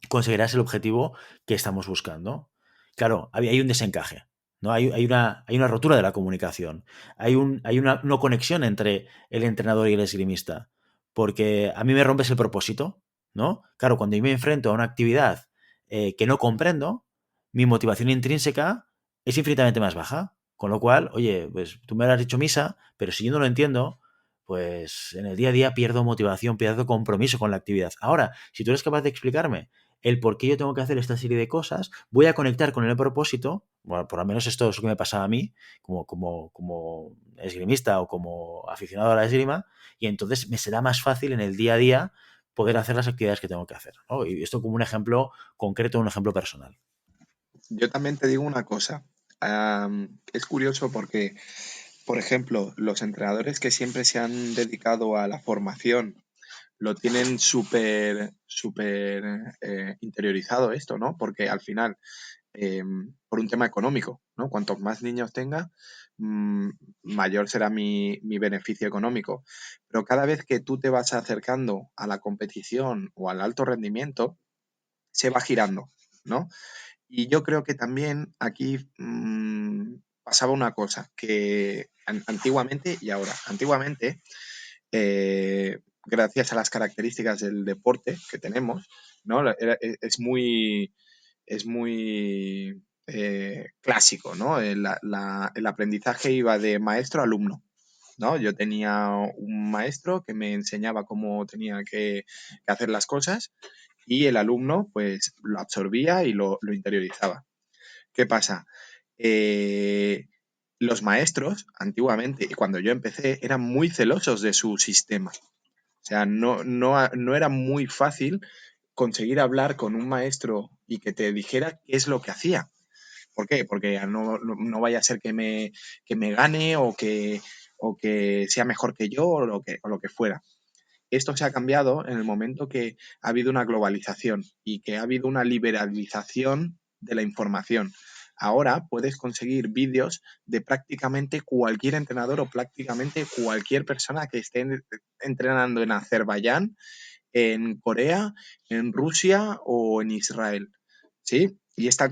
conseguirás el objetivo que estamos buscando. Claro, hay un desencaje, ¿no? Hay una rotura de la comunicación. Hay una no conexión entre el entrenador y el esgrimista. Porque a mí me rompes el propósito, ¿no? Claro, cuando yo me enfrento a una actividad que no comprendo, mi motivación intrínseca es infinitamente más baja. Con lo cual, oye, pues tú me lo has dicho misa, pero si yo no lo entiendo, pues en el día a día pierdo motivación, pierdo compromiso con la actividad. Ahora, si tú eres capaz de explicarme el por qué yo tengo que hacer esta serie de cosas, voy a conectar con el propósito, bueno, por lo menos esto es lo que me pasaba a mí, como esgrimista o como aficionado a la esgrima, y entonces me será más fácil en el día a día poder hacer las actividades que tengo que hacer, ¿no? Y esto como un ejemplo concreto, un ejemplo personal. Yo también te digo una cosa. Es curioso porque, por ejemplo, los entrenadores que siempre se han dedicado a la formación lo tienen súper interiorizado esto, ¿no? Porque al final, por un tema económico, ¿no? Cuantos más niños tenga, mayor será mi beneficio económico. Pero cada vez que tú te vas acercando a la competición o al alto rendimiento, se va girando, ¿no? Y yo creo que también aquí pasaba una cosa, que antiguamente y ahora, antiguamente gracias a las características del deporte que tenemos, ¿no? Es muy clásico, ¿no? El aprendizaje iba de maestro a alumno, ¿no? Yo tenía un maestro que me enseñaba cómo tenía que hacer las cosas y el alumno pues lo absorbía y lo interiorizaba. ¿Qué pasa? Eh, los maestros antiguamente, y cuando yo empecé, eran muy celosos de su sistema. O sea, no era muy fácil conseguir hablar con un maestro y que te dijera qué es lo que hacía. ¿Por qué? Porque no vaya a ser que me gane o que sea mejor que yo o lo que fuera. Esto se ha cambiado en el momento que ha habido una globalización y que ha habido una liberalización de la información. Ahora puedes conseguir vídeos de prácticamente cualquier entrenador o prácticamente cualquier persona que esté entrenando en Azerbaiyán, en Corea, en Rusia o en Israel. ¿Sí? Y esta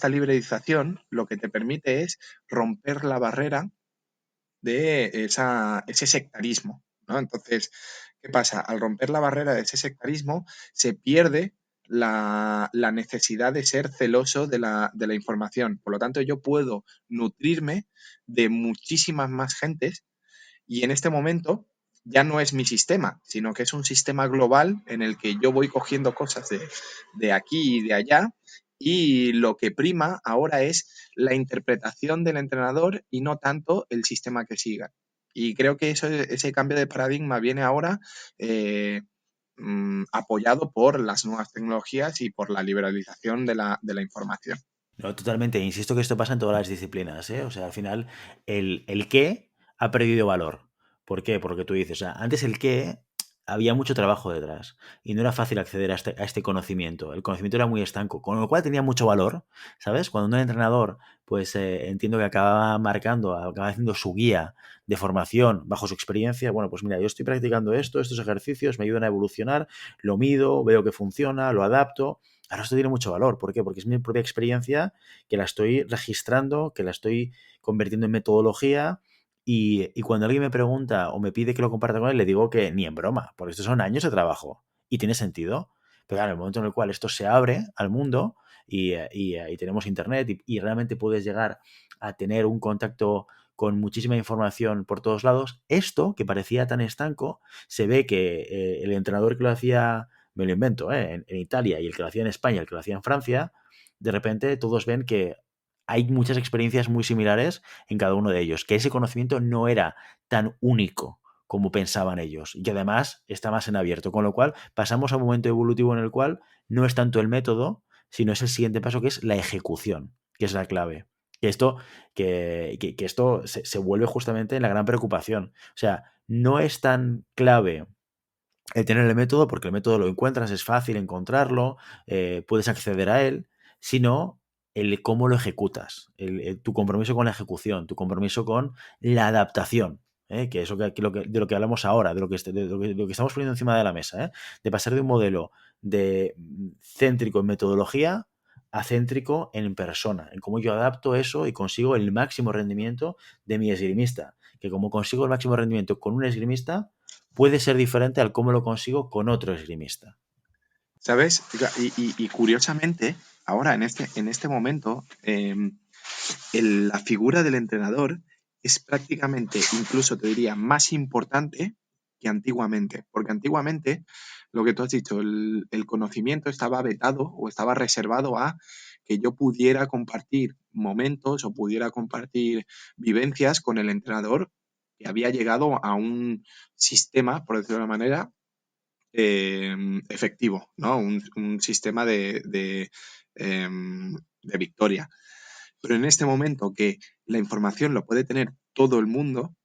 liberalización lo que te permite es romper la barrera de ese sectarismo, ¿no? Entonces, ¿qué pasa? Al romper la barrera de ese sectarismo, se pierde la necesidad de ser celoso de la información. Por lo tanto, yo puedo nutrirme de muchísimas más gentes y en este momento ya no es mi sistema, sino que es un sistema global en el que yo voy cogiendo cosas de aquí y de allá y lo que prima ahora es la interpretación del entrenador y no tanto el sistema que siga. Y creo que ese cambio de paradigma viene ahora eh, apoyado por las nuevas tecnologías y por la liberalización de la información. No, totalmente. Insisto que esto pasa en todas las disciplinas, ¿eh? O sea, al final, el qué ha perdido valor. ¿Por qué? Porque tú dices, o sea, antes el qué había mucho trabajo detrás y no era fácil acceder a este conocimiento. El conocimiento era muy estanco, con lo cual tenía mucho valor, ¿sabes? Cuando un entrenador, pues entiendo que acababa marcando, acababa haciendo su guía de formación bajo su experiencia, bueno, pues mira, yo estoy practicando estos ejercicios me ayudan a evolucionar, lo mido, veo que funciona, lo adapto. Ahora esto tiene mucho valor. ¿Por qué? Porque es mi propia experiencia que la estoy registrando, que la estoy convirtiendo en metodología y cuando alguien me pregunta o me pide que lo comparta con él, le digo que ni en broma, porque estos son años de trabajo y tiene sentido. Pero claro, en el momento en el cual esto se abre al mundo y tenemos internet y realmente puedes llegar a tener un contacto con muchísima información por todos lados, esto que parecía tan estanco, se ve que el entrenador que lo hacía, me lo invento, en Italia y el que lo hacía en España, el que lo hacía en Francia, de repente todos ven que hay muchas experiencias muy similares en cada uno de ellos, que ese conocimiento no era tan único como pensaban ellos y que además está más en abierto, con lo cual pasamos a un momento evolutivo en el cual no es tanto el método, sino es el siguiente paso que es la ejecución, que es la clave. Que esto se vuelve justamente en la gran preocupación. O sea, no es tan clave el tener el método, porque el método lo encuentras, es fácil encontrarlo, puedes acceder a él, sino el cómo lo ejecutas, tu compromiso con la ejecución, tu compromiso con la adaptación. Que eso de lo que hablamos ahora, de lo que estamos poniendo encima de la mesa, de pasar de un modelo de céntrico en metodología a céntrico en persona, en cómo yo adapto eso y consigo el máximo rendimiento de mi esgrimista, que como consigo el máximo rendimiento con un esgrimista, puede ser diferente al cómo lo consigo con otro esgrimista. ¿Sabes? Y curiosamente, ahora en este momento, la figura del entrenador es prácticamente, incluso te diría, más importante que antiguamente. Porque antiguamente, lo que tú has dicho, el conocimiento estaba vetado o estaba reservado a que yo pudiera compartir momentos o pudiera compartir vivencias con el entrenador que había llegado a un sistema, por decirlo de una manera, efectivo, ¿no? Un sistema de victoria. Pero en este momento que la información lo puede tener todo el mundo,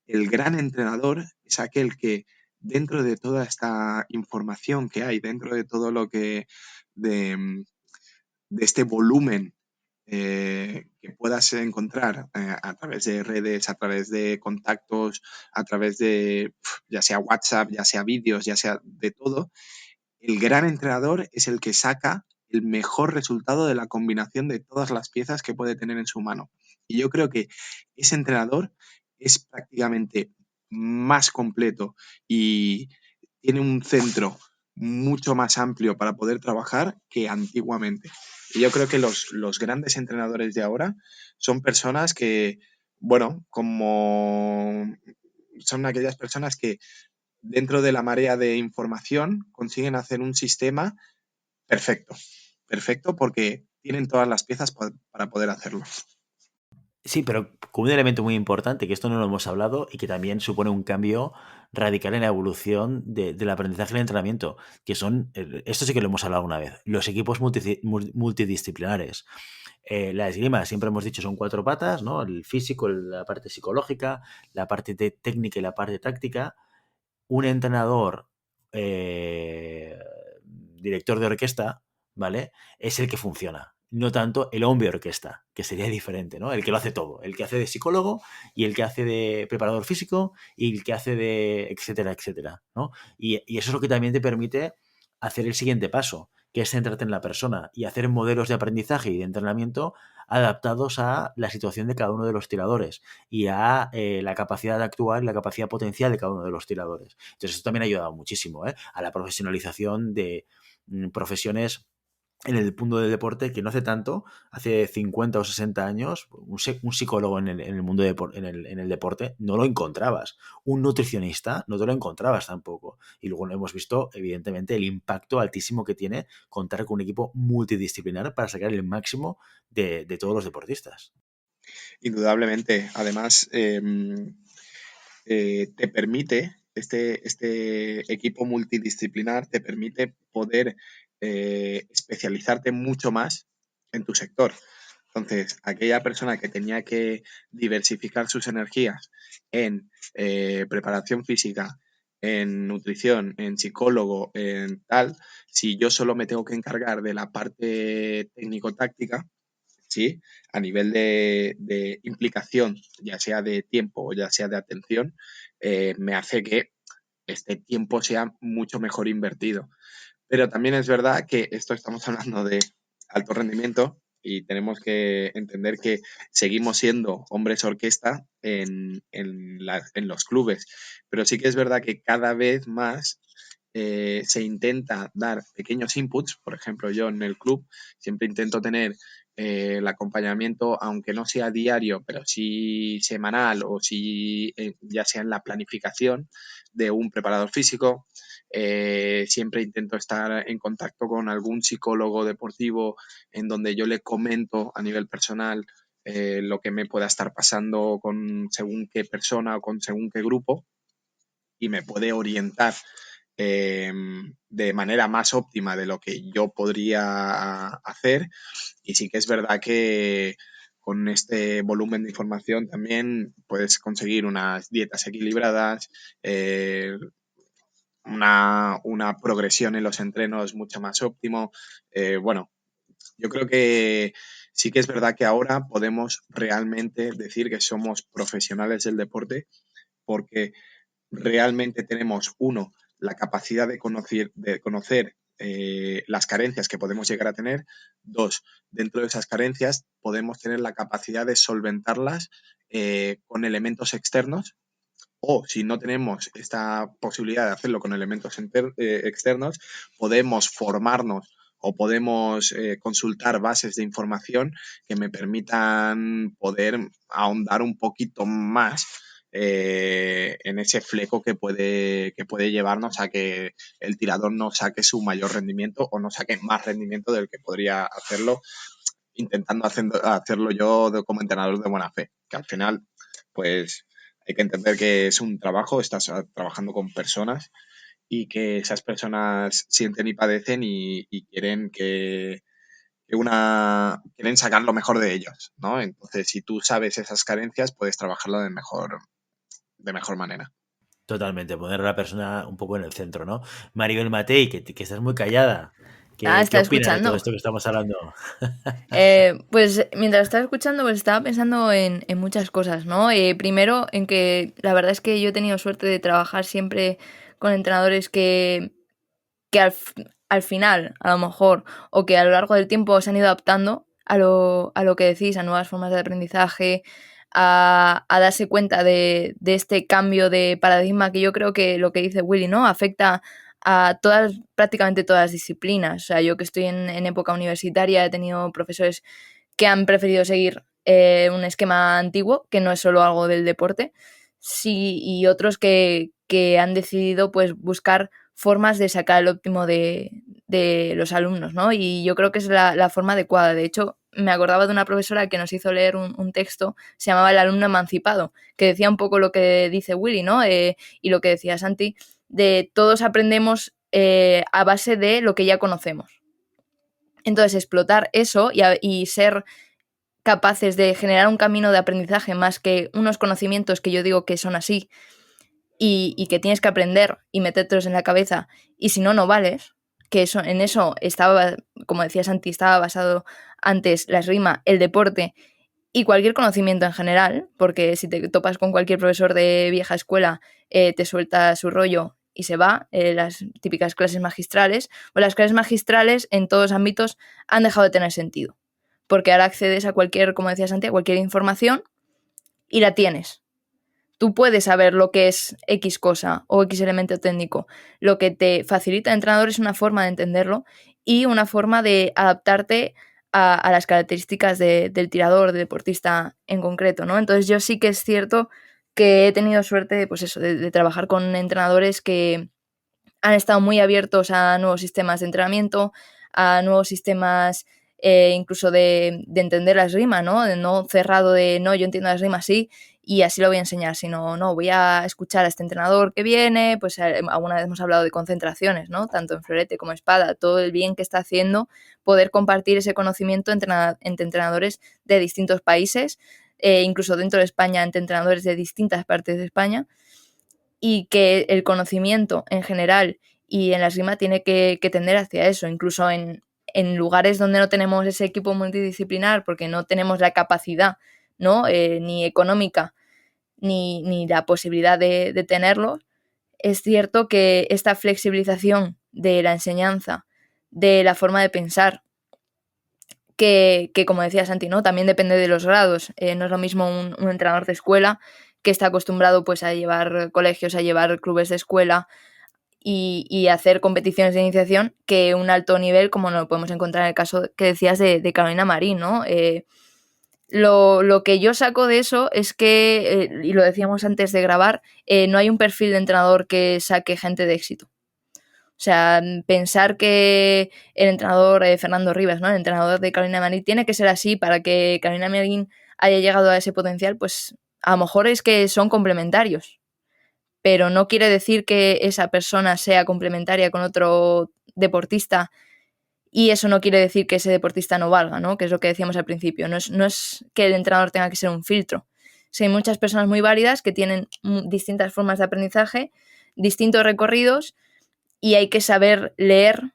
el gran entrenador es aquel que dentro de toda esta información que hay, dentro de todo lo que de, de este volumen que puedas encontrar a través de redes, a través de contactos, a través de ya sea WhatsApp, ya sea vídeos, ya sea de todo, el gran entrenador es el que saca el mejor resultado de la combinación de todas las piezas que puede tener en su mano. Y yo creo que ese entrenador es prácticamente más completo y tiene un centro mucho más amplio para poder trabajar que antiguamente. Y yo creo que los grandes entrenadores de ahora son personas que, bueno, como son aquellas personas que dentro de la marea de información consiguen hacer un sistema perfecto, perfecto porque tienen todas las piezas para poder hacerlo. Sí, pero con un elemento muy importante, que esto no lo hemos hablado y que también supone un cambio radical en la evolución del aprendizaje y el entrenamiento, que son, esto sí que lo hemos hablado una vez, los equipos multidisciplinares. La esgrima, siempre hemos dicho, son 4 patas, ¿no? El físico, la parte psicológica, la parte técnica y la parte táctica. Un entrenador, director de orquesta, ¿vale? Es el que funciona. No tanto el hombre orquesta, que sería diferente, ¿no? El que lo hace todo. El que hace de psicólogo y el que hace de preparador físico y el que hace de etcétera, etcétera, ¿no? Y eso es lo que también te permite hacer el siguiente paso, que es centrarte en la persona y hacer modelos de aprendizaje y de entrenamiento adaptados a la situación de cada uno de los tiradores y a la capacidad de actuar y la capacidad potencial de cada uno de los tiradores. Entonces, esto también ha ayudado muchísimo a la profesionalización de profesiones en el mundo del deporte que no hace tanto, hace 50 o 60 años, un psicólogo en el mundo en el deporte no lo encontrabas. Un nutricionista no te lo encontrabas tampoco. Y luego hemos visto, evidentemente, el impacto altísimo que tiene contar con un equipo multidisciplinar para sacar el máximo de todos los deportistas. Indudablemente. Además, te permite, este equipo multidisciplinar te permite poder especializarte mucho más en tu sector. Entonces, aquella persona que tenía que diversificar sus energías en preparación física, en nutrición, en psicólogo, en tal, si yo solo me tengo que encargar de la parte técnico-táctica, ¿sí? A nivel de implicación, ya sea de tiempo o ya sea de atención, me hace que este tiempo sea mucho mejor invertido. Pero también es verdad que esto estamos hablando de alto rendimiento y tenemos que entender que seguimos siendo hombres orquesta en los clubes. Pero sí que es verdad que cada vez más se intenta dar pequeños inputs. Por ejemplo, yo en el club siempre intento tener el acompañamiento, aunque no sea diario, pero sí semanal o sí ya sea en la planificación de un preparador físico. Siempre intento estar en contacto con algún psicólogo deportivo en donde yo le comento a nivel personal lo que me pueda estar pasando con según qué persona o con según qué grupo y me puede orientar de manera más óptima de lo que yo podría hacer. Y sí que es verdad que con este volumen de información también puedes conseguir unas dietas equilibradas, una progresión en los entrenos mucho más óptimo. Bueno, yo creo que sí que es verdad que ahora podemos realmente decir que somos profesionales del deporte porque realmente tenemos, uno, la capacidad de conocer las carencias que podemos llegar a tener. Dos, dentro de esas carencias podemos tener la capacidad de solventarlas con elementos externos o si no tenemos esta posibilidad de hacerlo con elementos externos, podemos formarnos o podemos consultar bases de información que me permitan poder ahondar un poquito más en ese fleco que puede llevarnos a que el tirador no saque su mayor rendimiento o no saque más rendimiento del que podría hacerlo intentando hacerlo yo como entrenador de buena fe, que al final pues hay que entender que es un trabajo, estás trabajando con personas y que esas personas sienten y padecen y quieren quieren sacar lo mejor de ellos, ¿no? Entonces, si tú sabes esas carencias, puedes trabajarlo de mejor manera. Totalmente, poner a la persona un poco en el centro, ¿no? Maribel Matei, que estás muy callada. ¿Qué Está opinas de todo escuchando. esto que estamos hablando? Pues mientras estaba escuchando, pues estaba pensando en muchas cosas, ¿no? Primero, en que la verdad es que yo he tenido suerte de trabajar siempre con entrenadores que al final, a lo mejor, o que a lo largo del tiempo se han ido adaptando a lo que decís, a nuevas formas de aprendizaje, a darse cuenta de este cambio de paradigma que yo creo que lo que dice Willy, ¿no? Afecta a prácticamente todas las disciplinas. O sea, yo que estoy en época universitaria he tenido profesores que han preferido seguir un esquema antiguo, que no es solo algo del deporte, sí, y otros que han decidido pues buscar formas de sacar el óptimo de los alumnos, ¿no? Y yo creo que es la forma adecuada. De hecho, me acordaba de una profesora que nos hizo leer un texto, se llamaba El alumno emancipado, que decía un poco lo que dice Willy, ¿no? Y lo que decía Santi, de todos aprendemos a base de lo que ya conocemos. Entonces, explotar eso y ser capaces de generar un camino de aprendizaje más que unos conocimientos que yo digo que son así y que tienes que aprender y metértelos en la cabeza y si no, no vales, que en eso estaba, como decía Santi, estaba basado antes la esgrima, el deporte y cualquier conocimiento en general, porque si te topas con cualquier profesor de vieja escuela, te suelta su rollo y se va, las típicas clases magistrales, o las clases magistrales en todos ámbitos han dejado de tener sentido, porque ahora accedes a cualquier, como decía Santi, a cualquier información y la tienes. Tú puedes saber lo que es X cosa o X elemento técnico. Lo que te facilita el entrenador es una forma de entenderlo y una forma de adaptarte a las características del tirador, del deportista en concreto, ¿no? Entonces yo sí que es cierto que he tenido suerte pues eso, de trabajar con entrenadores que han estado muy abiertos a nuevos sistemas de entrenamiento, a nuevos sistemas incluso de entender la esgrima, ¿no? De no cerrado de, no, yo entiendo la esgrima así y así lo voy a enseñar, sino, no, voy a escuchar a este entrenador que viene, pues alguna vez hemos hablado de concentraciones, ¿no? Tanto en florete como espada, todo el bien que está haciendo, poder compartir ese conocimiento entre entrenadores de distintos países, incluso dentro de España, entre entrenadores de distintas partes de España, y que el conocimiento en general y en la esgrima tiene que tender hacia eso, incluso en lugares donde no tenemos ese equipo multidisciplinar porque no tenemos la capacidad, ¿no? Ni económica ni la posibilidad de tenerlo. Es cierto que esta flexibilización de la enseñanza, de la forma de pensar, que como decía Santi, ¿no? También depende de los grados. No es lo mismo un entrenador de escuela que está acostumbrado pues, a llevar colegios, a llevar clubes de escuela y hacer competiciones de iniciación que un alto nivel, como lo podemos encontrar en el caso que decías de Carolina Marín, ¿no? Lo que yo saco de eso es que, y lo decíamos antes de grabar, no hay un perfil de entrenador que saque gente de éxito. O sea, pensar que el entrenador Fernando Rivas, ¿no? El entrenador de Carolina Marín, tiene que ser así para que Carolina Marín haya llegado a ese potencial, pues a lo mejor es que son complementarios, pero no quiere decir que esa persona sea complementaria con otro deportista y eso no quiere decir que ese deportista no valga, ¿no? Que es lo que decíamos al principio. No es que el entrenador tenga que ser un filtro. Sí, hay muchas personas muy válidas que tienen distintas formas de aprendizaje, distintos recorridos y hay que saber leer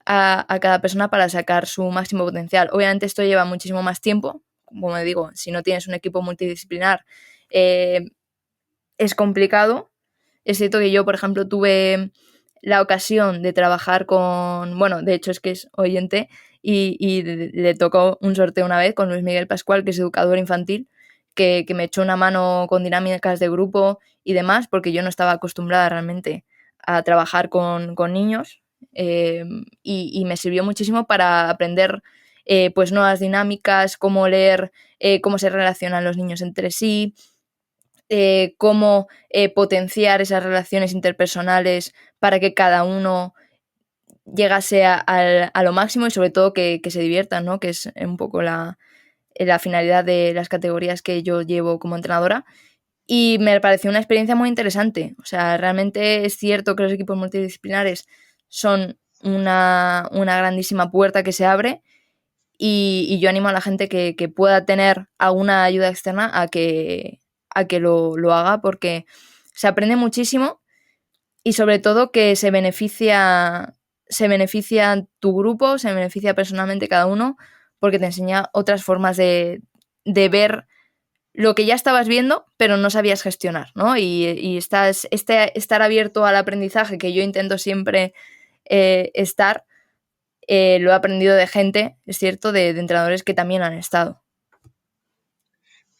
a cada persona para sacar su máximo potencial. Obviamente esto lleva muchísimo más tiempo. Como digo, si no tienes un equipo multidisciplinar es complicado. Es cierto que yo, por ejemplo, tuve la ocasión de trabajar con, bueno, de hecho es que es oyente y le tocó un sorteo una vez con Luis Miguel Pascual, que es educador infantil, que me echó una mano con dinámicas de grupo y demás, porque yo no estaba acostumbrada realmente a trabajar con niños y me sirvió muchísimo para aprender pues nuevas dinámicas, cómo leer, cómo se relacionan los niños entre sí, cómo potenciar esas relaciones interpersonales para que cada uno llegase a lo máximo y sobre todo que se diviertan, ¿no? Que es un poco la finalidad de las categorías que yo llevo como entrenadora. Y me pareció una experiencia muy interesante. O sea, realmente es cierto que los equipos multidisciplinares son una grandísima puerta que se abre y yo animo a la gente que pueda tener alguna ayuda externa a que lo haga porque se aprende muchísimo y sobre todo que se beneficia tu grupo, se beneficia personalmente cada uno porque te enseña otras formas de ver lo que ya estabas viendo pero no sabías gestionar, ¿no? Y estar abierto al aprendizaje que yo intento siempre estar, lo he aprendido de gente, es cierto, de entrenadores que también han estado.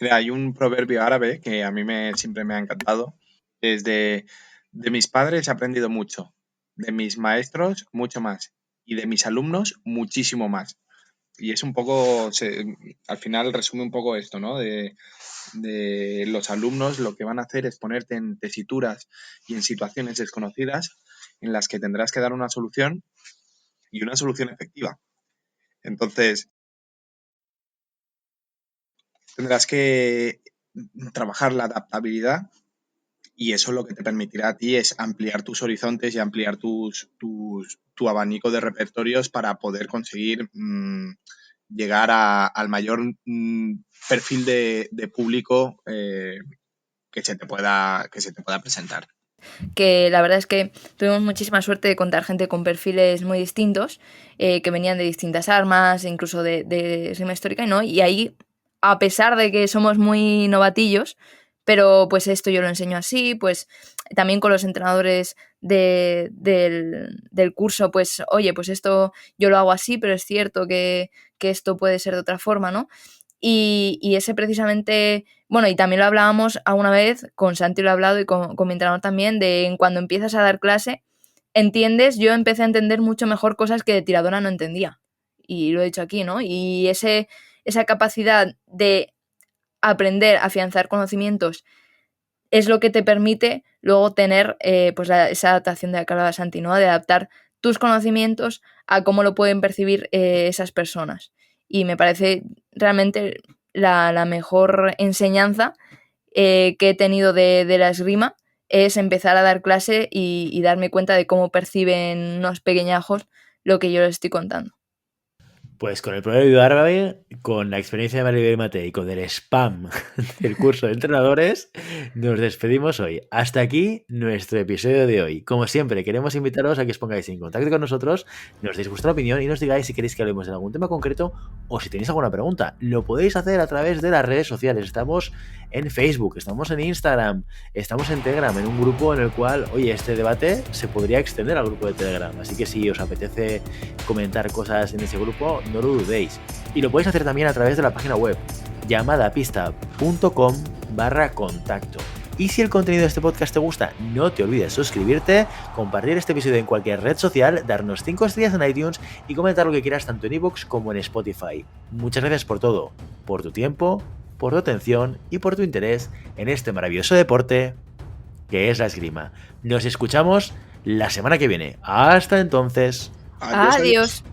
Mira, hay un proverbio árabe que a mí siempre me ha encantado. Es de mis padres he aprendido mucho, de mis maestros mucho más y de mis alumnos muchísimo más. Y es un poco, al final resume un poco esto, ¿no? De los alumnos lo que van a hacer es ponerte en tesituras y en situaciones desconocidas en las que tendrás que dar una solución y una solución efectiva. Entonces, tendrás que trabajar la adaptabilidad y eso lo que te permitirá a ti es ampliar tus horizontes y ampliar tu abanico de repertorios para poder conseguir llegar al mayor perfil de público que se te pueda presentar. Que la verdad es que tuvimos muchísima suerte de contar gente con perfiles muy distintos, que venían de distintas armas, incluso de rima histórica, ¿no? Y ahí, a pesar de que somos muy novatillos, pero pues esto yo lo enseño así, pues también con los entrenadores del curso, pues oye, pues esto yo lo hago así, pero es cierto que esto puede ser de otra forma, ¿no? Y ese precisamente, bueno, y también lo hablábamos alguna vez, con Santi lo he hablado y con mi entrenador también, de cuando empiezas a dar clase, entiendes, yo empecé a entender mucho mejor cosas que de tiradora no entendía. Y lo he dicho aquí, ¿no? Y esa capacidad de aprender, afianzar conocimientos, es lo que te permite luego tener pues esa adaptación de la que hablaba Santi, ¿no? De adaptar tus conocimientos a cómo lo pueden percibir esas personas. Y me parece realmente la mejor enseñanza que he tenido de la esgrima es empezar a dar clase y darme cuenta de cómo perciben unos pequeñajos lo que yo les estoy contando. Pues con el proverbio árabe, con la experiencia de Maribel Mate y con el spam del curso de entrenadores, nos despedimos hoy. Hasta aquí nuestro episodio de hoy. Como siempre, queremos invitaros a que os pongáis en contacto con nosotros, nos deis vuestra opinión y nos digáis si queréis que hablemos de algún tema concreto o si tenéis alguna pregunta. Lo podéis hacer a través de las redes sociales. Estamos en Facebook, estamos en Instagram, estamos en Telegram, en un grupo en el cual, oye, este debate se podría extender al grupo de Telegram. Así que si os apetece comentar cosas en ese grupo, no lo dudéis. Y lo podéis hacer también a través de la página web llamadapista.com/contacto. Y si el contenido de este podcast te gusta, no te olvides suscribirte, compartir este episodio en cualquier red social, darnos 5 estrellas en iTunes y comentar lo que quieras tanto en iVoox como en Spotify. Muchas gracias por todo, por tu tiempo, por tu atención y por tu interés en este maravilloso deporte que es la esgrima. Nos escuchamos la semana que viene. Hasta entonces. Adiós.